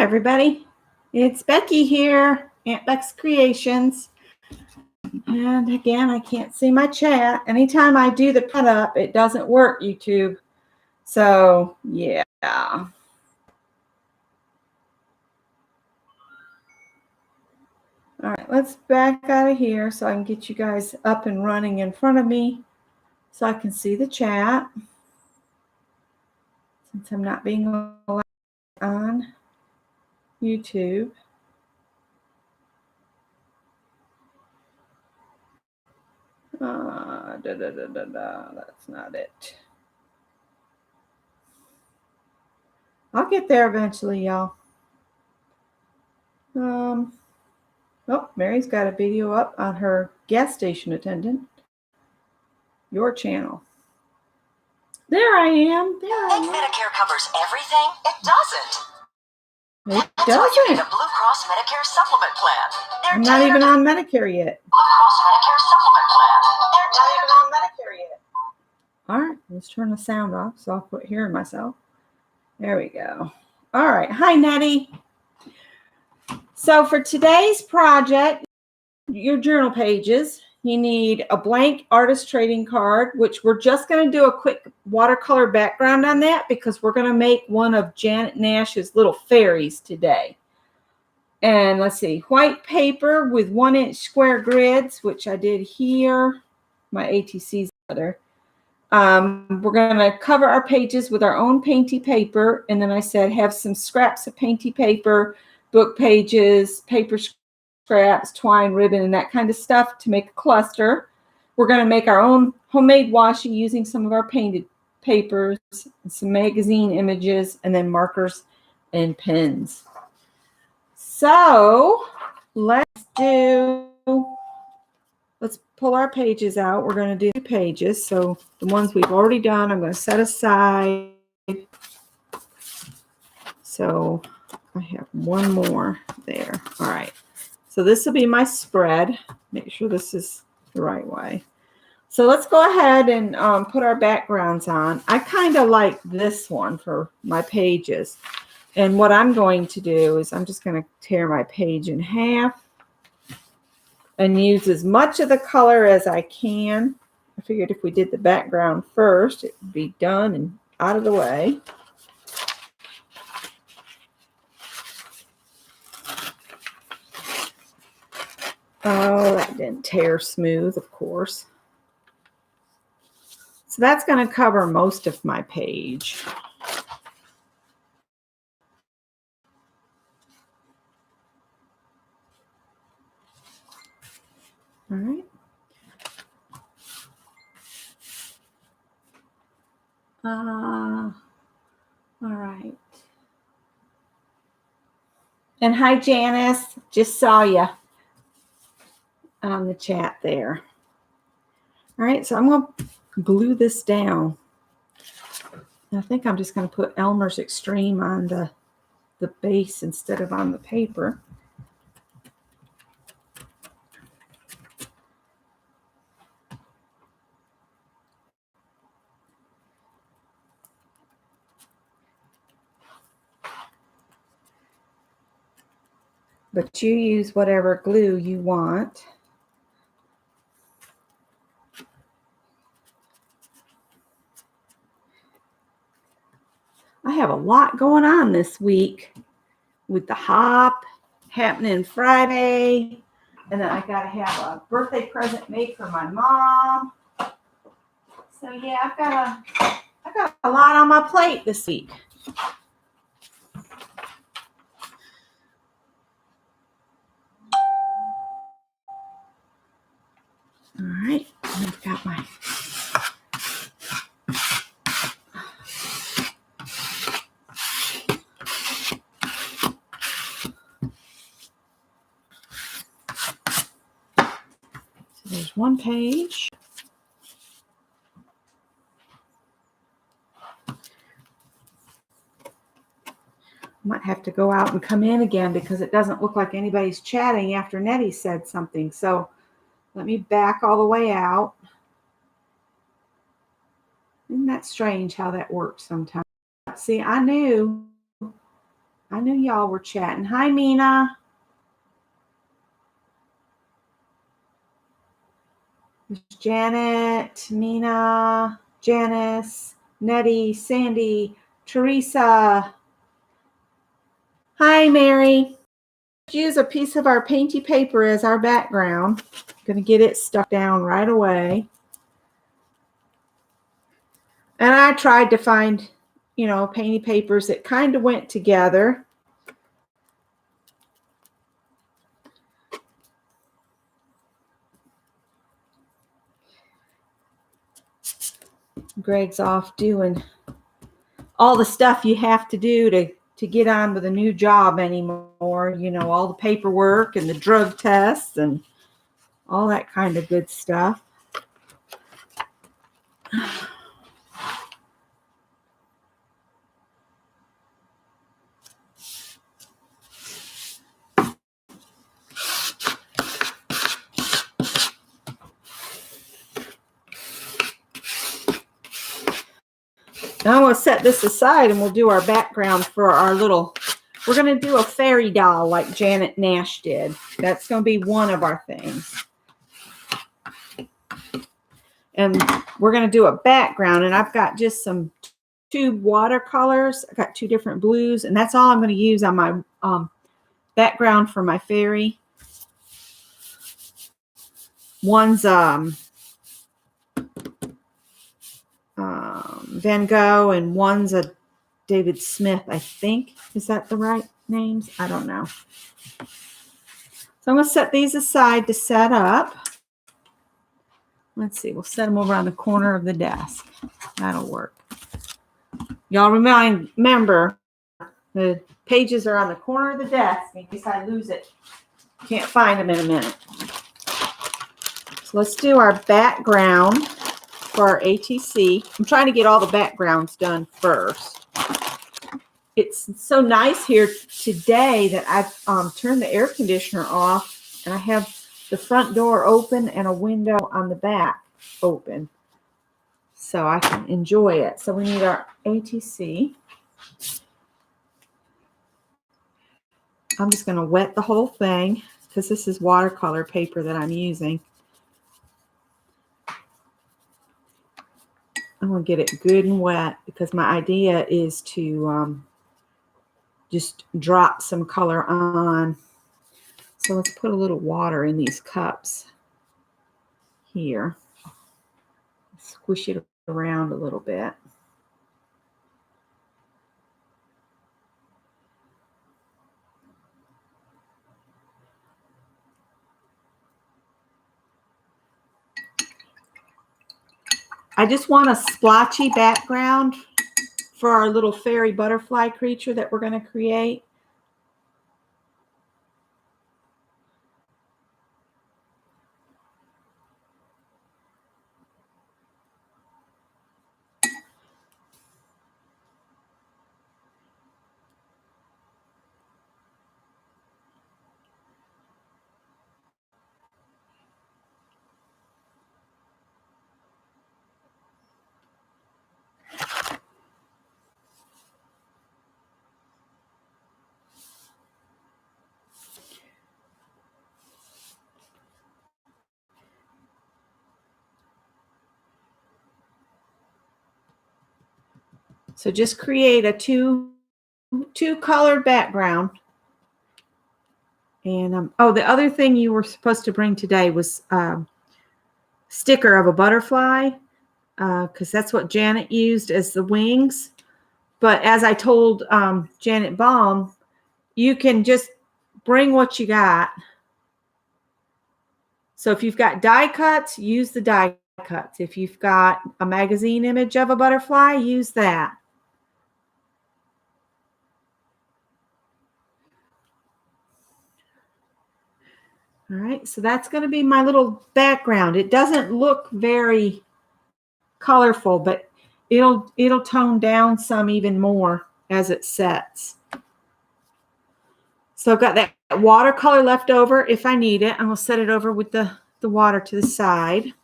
everybody. It's Becky here, Aunt Beck's Creations. And again, I can't see my chat. Anytime I do the put up, it doesn't work, YouTube. So, yeah. All right, let's back out of here so I can get you guys up and running in front of me so I can see the chat. Since I'm not being allowed on YouTube. That's not it. I'll get there eventually, y'all. Oh, Mary's got a video up on her gas station attendant. Your channel. There I am. There I am. Medicare covers everything? It doesn't. It That's doesn't. why you need a Blue Cross Medicare supplement plan. I'm not even on Medicare yet. Blue Cross Medicare supplement plan. They're not even on Medicare yet. All right, let's turn the sound off so I'll quit hearing myself. There we go. All right. Hi, Nettie. So for today's project, your journal pages, you need a blank artist trading card, which we're just going to do a quick watercolor background on that because we're going to make one of Janet Nash's little fairies today. And let's see, white paper with 1-inch square grids, which I did here. My ATC's other. We're going to cover our pages with our own painty paper. And then I said have some scraps of painty paper, book pages, paper scraps, twine, ribbon, and that kind of stuff to make a cluster. We're going to make our own homemade washi using some of our painted papers, some magazine images, and then markers and pens. So let's pull our pages out. We're going to do 2 pages. So the ones we've already done, I'm going to set aside. So I have one more there. All right. So this will be my spread. Make sure this is the right way. So let's go ahead and put our backgrounds on. I kind of like this one for my pages. And what I'm going to do is I'm just going to tear my page in half and use as much of the color as I can. I figured if we did the background first, it would be done and out of the way. Oh, that didn't tear smooth, of course. So that's going to cover most of my page. All right. All right. And hi, Janice. Just saw you on the chat there. All right, so I'm going to glue this down. I think I'm just going to put Elmer's Extreme on the base instead of on the paper. But you use whatever glue you want. I have a lot going on this week with the hop happening Friday. And then I got to have a birthday present made for my mom. So yeah, I've got a lot on my plate this week. All right, I've got my there's one page. Might have to go out and come in again because it doesn't look like anybody's chatting after Nettie said something. So let me back all the way out. Isn't that strange how that works sometimes? See, I knew I knew y'all were chatting. Hi, Mina. There's Janet, Mina, Janice, Nettie, Sandy, Teresa. Hi, Mary. Use a piece of our painty paper as our background. Going to get it stuck down right away. And I tried to find, you know, painty papers that kind of went together. Greg's off doing all the stuff you have to do to get on with a new job anymore. You know, all the paperwork and the drug tests and all that kind of good stuff. Now I'm going to set this aside and we'll do our background for our little, we're going to do a fairy doll like Janet Nash did. That's going to be one of our things. And we're going to do a background, and I've got just some tube watercolors. I got 2 different blues, and that's all I'm going to use on my background for my fairy. One's Van Gogh, and one's a David Smith, I think. Is that the right names? I don't know. So I'm going to set these aside to set up. Let's see. We'll set them over on the corner of the desk. That'll work. Y'all remember, the pages are on the corner of the desk in case I lose it. Can't find them in a minute. So let's do our background for our ATC. I'm trying to get all the backgrounds done first. It's so nice here today that I've turned the air conditioner off, and I have the front door open and a window on the back open, so I can enjoy it. So we need our ATC. I'm just going to wet the whole thing because this is watercolor paper that I'm using. I'm going to get it good and wet because my idea is to just drop some color on. So let's put a little water in these cups here. Squish it around a little bit. I just want a splotchy background for our little fairy butterfly creature that we're going to create. So just create a two colored background. And oh, the other thing you were supposed to bring today was sticker of a butterfly, because that's what Janet used as the wings. But as I told Janet Baum, you can just bring what you got. So if you've got die cuts, use the die cuts. If you've got a magazine image of a butterfly, use that. All right, so that's going to be my little background. It doesn't look very colorful, but it'll tone down some even more as it sets. So I've got that watercolor left over if I need it. I'm going to set it over with the water to the side.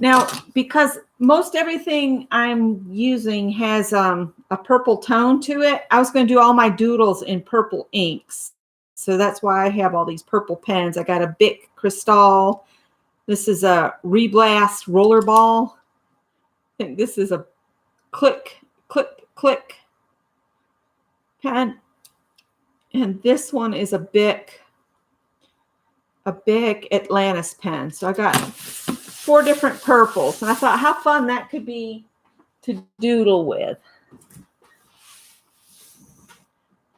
Now, because most everything I'm using has a purple tone to it, I was going to do all my doodles in purple inks. So that's why I have all these purple pens. I got a Bic Cristal. This is a Reblast Rollerball. I think this is a Click pen. And this one is a Bic Atlantis pen. So I got 4 different purples. And I thought how fun that could be to doodle with.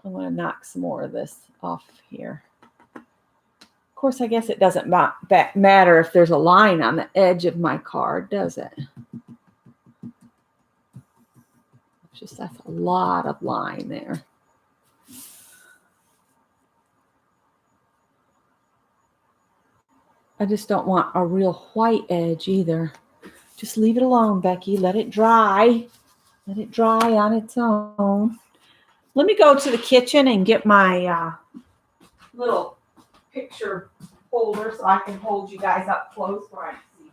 I'm going to knock some more of this off here. Of course, I guess it doesn't matter if there's a line on the edge of my card, does it? It's just that's a lot of line there. I just don't want a real white edge either. Just leave it alone, Becky. Let it dry. Let it dry on its own. Let me go to the kitchen and get my little picture holder so I can hold you guys up close where I can see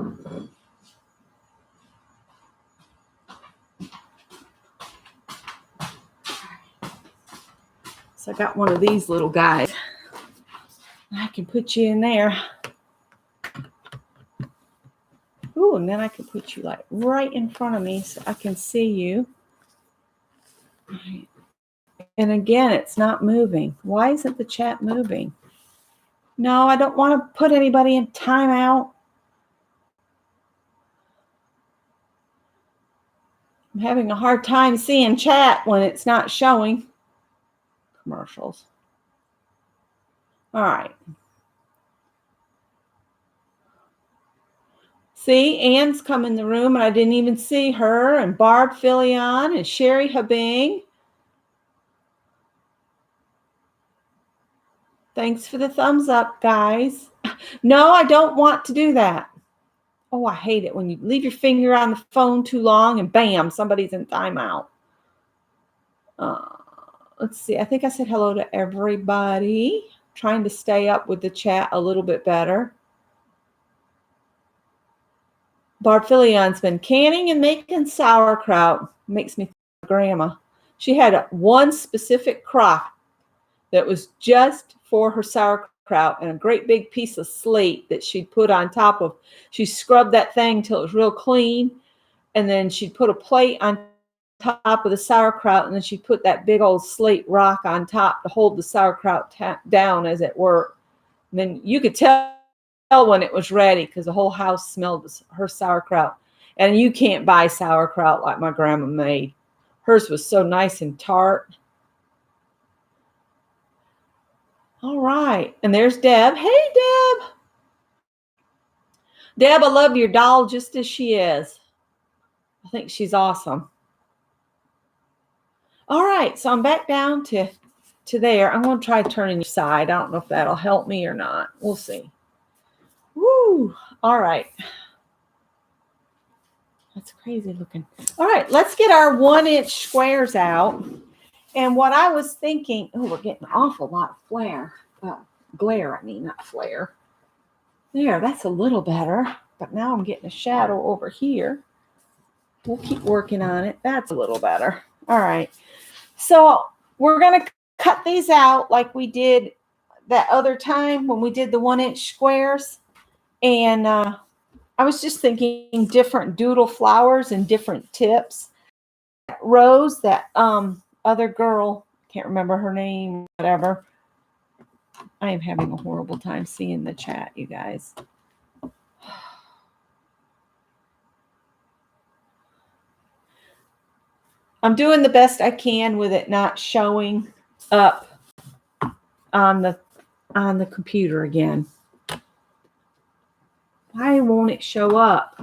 you. So I got one of these little guys. I can put you in there. Ooh, and then I can put you like right in front of me so I can see you. Right. And again, it's not moving. Why isn't the chat moving? No, I don't want to put anybody in timeout. I'm having a hard time seeing chat when it's not showing. Commercials. All right. See, Ann's come in the room and I didn't even see her, and Barb Filion and Sherry Habing. Thanks for the thumbs up, guys. No, I don't want to do that. Oh, I hate it when you leave your finger on the phone too long and bam, somebody's in timeout. Let's see. I think I said hello to everybody. Trying to stay up with the chat a little bit better. Barb Filion's been canning and making sauerkraut. Makes me think of Grandma. She had one specific crock that was just for her sauerkraut and a great big piece of slate that she'd put on top of. She scrubbed that thing till it was real clean, and then she'd put a plate on top of the sauerkraut, and then she'd put that big old slate rock on top to hold the sauerkraut down as it worked. And then you could tell when it was ready because the whole house smelled her sauerkraut. And you can't buy sauerkraut like my grandma made. Hers was so nice and tart. All right. And there's Deb. Hey, Deb. Deb, I love your doll just as she is. I think she's awesome. All right. So I'm back down to there. I'm going to try turning your side. I don't know if that'll help me or not. We'll see. Woo. All right. That's crazy looking. All right. Let's get our 1-inch squares out. And what I was thinking, oh, we're getting an awful lot of glare, I mean, not flare. There, that's a little better. But now I'm getting a shadow over here. We'll keep working on it. That's a little better. All right. So we're going to cut these out like we did that other time when we did the 1-inch squares. And I was just thinking different doodle flowers and different tips. Rose, that other girl, can't remember her name, whatever. I am having a horrible time seeing the chat, you guys. I'm doing the best I can with it not showing up on the computer again. Why won't it show up?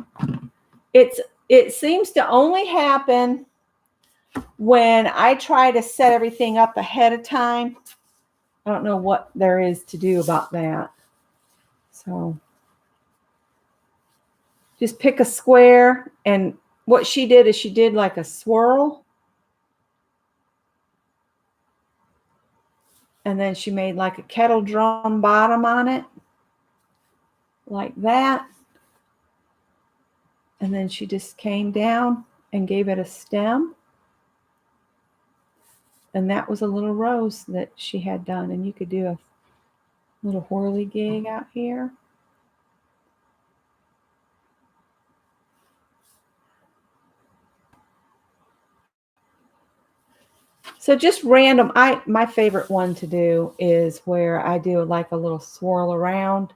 It seems to only happen when I try to set everything up ahead of time. I don't know what there is to do about that. So just pick a square, and what she did is she did like a swirl. And then she made like a kettle drum bottom on it, like that. And then she just came down and gave it a stem. And that was a little rose that she had done. And you could do a little whirligig out here. So just random, my favorite one to do is where I do like a little swirl around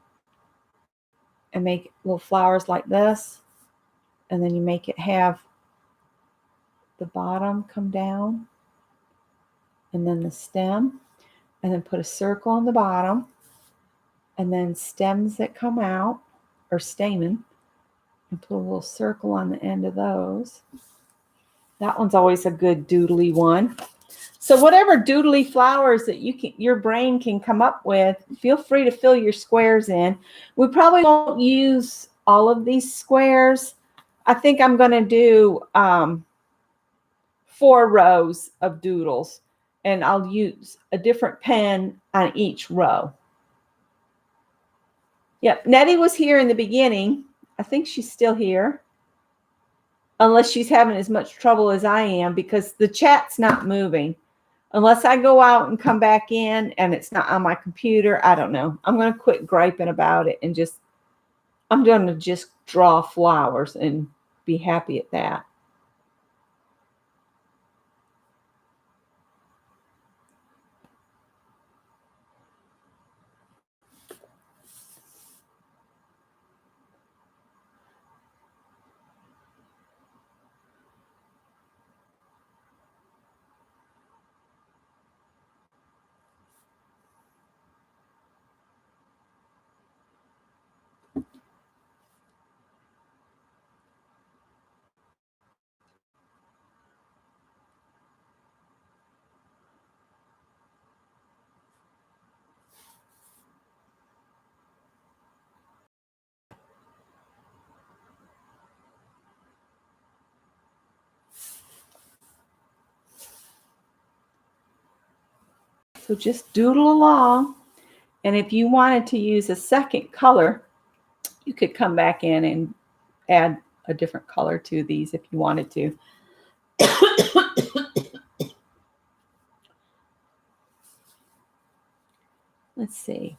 and make little flowers like this. And then you make it have the bottom come down and then the stem, and then put a circle on the bottom, and then stems that come out, or stamen, and put a little circle on the end of those. That one's always a good doodly one. So whatever doodly flowers that your brain can come up with, feel free to fill your squares in. We probably won't use all of these squares. I think I'm going to do 4 rows of doodles, and I'll use a different pen on each row. Yep, Nettie was here in the beginning. I think she's still here, unless she's having as much trouble as I am, because the chat's not moving. Unless I go out and come back in and it's not on my computer, I don't know. I'm going to quit griping about it and I'm going to just draw flowers and be happy at that. So just doodle along. And if you wanted to use a second color, you could come back in and add a different color to these if you wanted to. Let's see.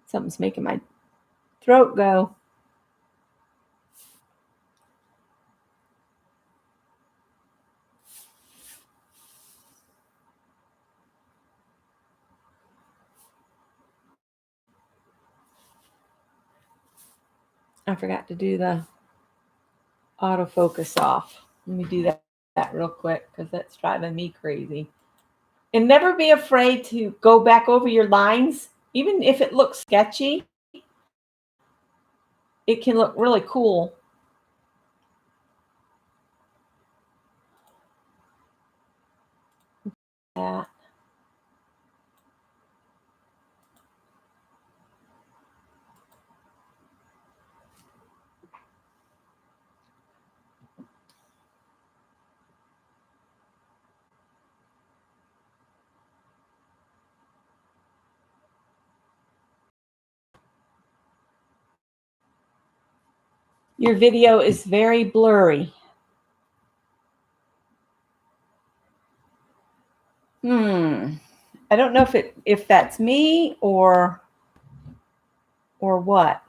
Something's making my throat go. I forgot to do the autofocus off. Let me do that real quick, because that's driving me crazy. And never be afraid to go back over your lines. Even if it looks sketchy, it can look really cool. That. Your video is very blurry. I don't know if that's me or what.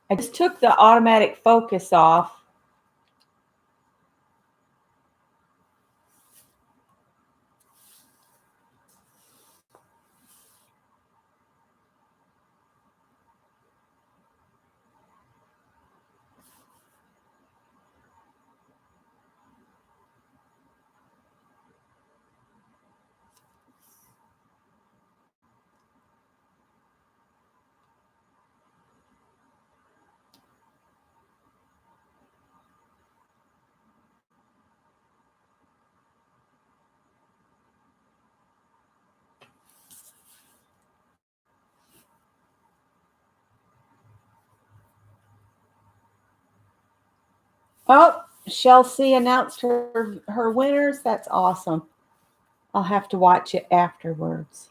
I just took the automatic focus off. Oh, Chelsea announced her winners. That's awesome. I'll have to watch it afterwards.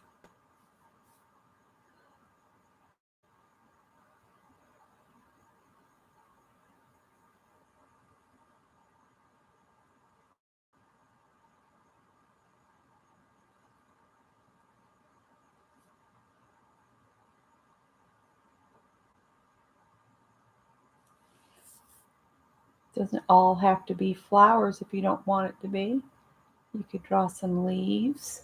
Doesn't all have to be flowers if you don't want it to be. You could draw some leaves.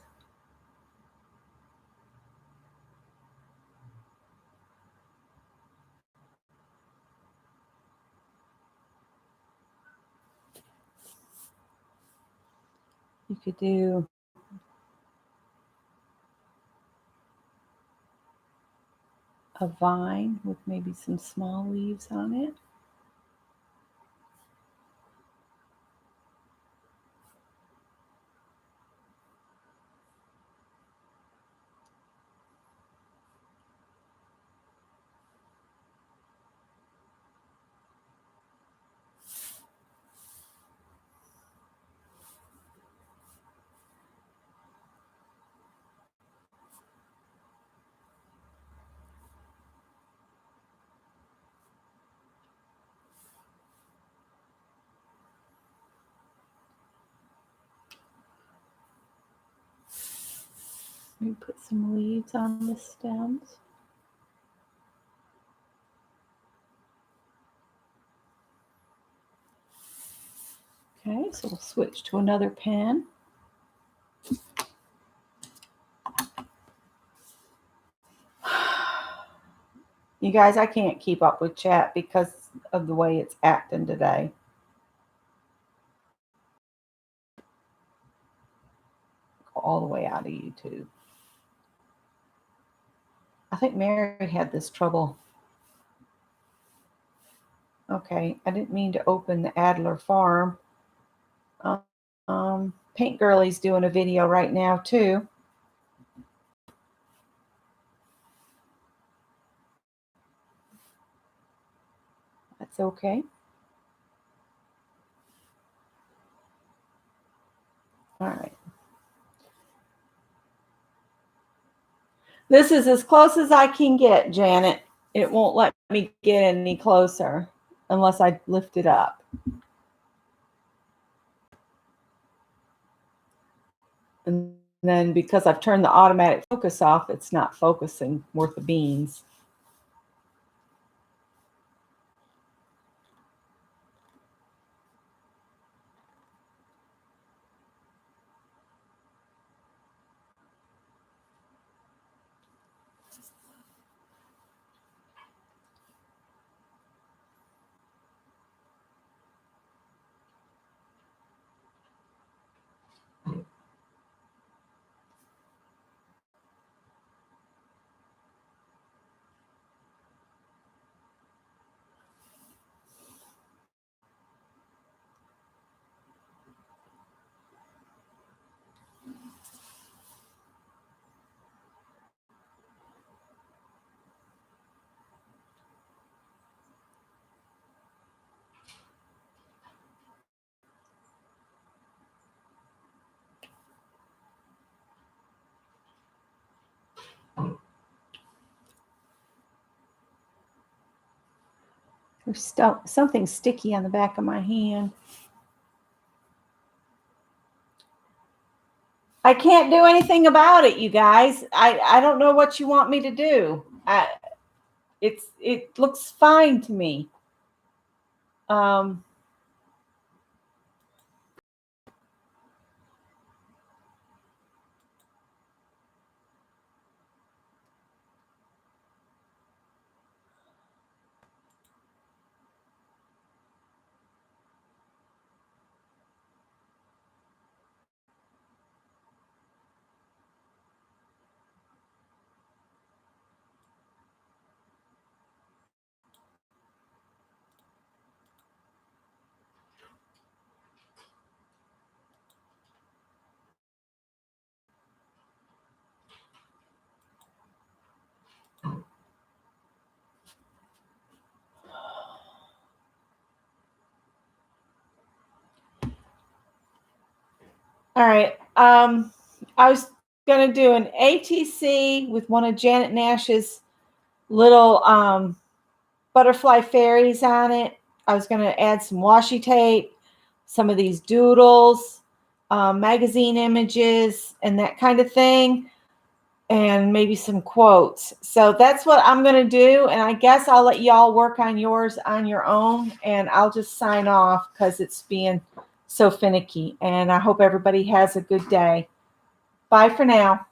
You could do a vine with maybe some small leaves on it. Maybe put some leaves on the stems. Okay, so we'll switch to another pen. You guys, I can't keep up with chat because of the way it's acting today. Go all the way out of YouTube. I think Mary had this trouble. Okay, I didn't mean to open the Adler Farm. Paint Girlie's doing a video right now too. That's okay. All right. This is as close as I can get, Janet. It won't let me get any closer unless I lift it up. And then because I've turned the automatic focus off, it's not focusing worth the beans. There's something sticky on the back of my hand. I can't do anything about it, you guys. I don't know what you want me to do. It looks fine to me. All right. I was going to do an ATC with one of Janet Nash's little butterfly fairies on it. I was going to add some washi tape, some of these doodles, magazine images, and that kind of thing, and maybe some quotes. So that's what I'm going to do, and I guess I'll let y'all work on yours on your own, and I'll just sign off because it's being so finicky, and I hope everybody has a good day. Bye for now.